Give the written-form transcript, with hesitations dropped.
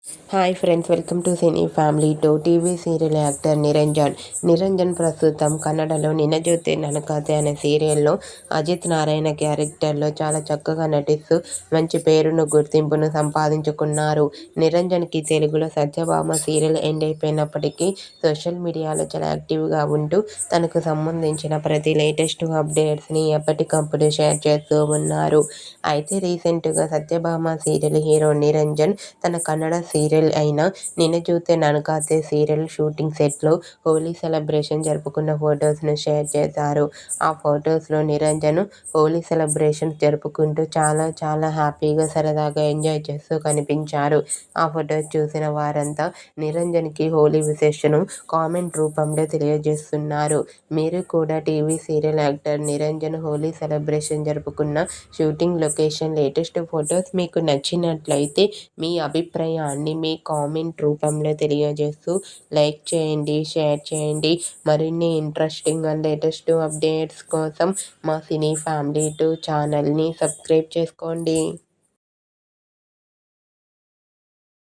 Hi friends, welcome to cine family two. TV serial actor Niranjan ప్రస్తుతం కన్నడలో నినజోతే ననకథే అనే సీరియల్లో అజిత్ నారాయణ క్యారెక్టర్లో చాలా చక్కగా నటిస్తూ మంచి పేరును గుర్తింపును సంపాదించుకున్నారు. నిరంజన్కి తెలుగులో సత్యభామ సీరియల్ ఎండ్ అయిపోయినప్పటికీ సోషల్ మీడియాలో చాలా యాక్టివ్గా ఉంటూ తనకు సంబంధించిన ప్రతి లేటెస్ట్ అప్డేట్స్ని ఎప్పటికప్పుడు షేర్ చేస్తూ ఉన్నారు. అయితే రీసెంట్గా సత్యభామ సీరియల్ హీరో నిరంజన్ తన కన్నడ సీరియల్ అయిన నిన్ను చూస్తే నన్కాతే సీరియల్ షూటింగ్ సెట్లో హోలీ సెలబ్రేషన్ జరుపుకున్న ఫొటోస్ను షేర్ చేశారు. ఆ ఫొటోస్లో నిరంజన్ హోలీ సెలబ్రేషన్స్ జరుపుకుంటూ చాలా చాలా హ్యాపీగా సరదాగా ఎంజాయ్ చేస్తూ కనిపించారు. ఆ ఫొటోస్ చూసిన వారంతా నిరంజన్కి హోలీ విశేషను కామెంట్ రూపంలో తెలియజేస్తున్నారు. మీరు కూడా TV serial actor Niranjan Holi celebration జరుపుకున్న షూటింగ్ లొకేషన్ లేటెస్ట్ ఫొటోస్ మీకు నచ్చినట్లయితే మీ అభిప్రాయాన్ని మీ కామెంట్ రూపంలో తెలియజేస్తూ లైక్ చేయండి, షేర్ చేయండి. మరిన్ని ఇంట్రెస్టింగ్ అండ్ లేటెస్ట్ అప్డేట్స్ కోసం మా సినీ ఫ్యామిలీ 2 ఛానల్ని సబ్స్క్రైబ్ చేసుకోండి.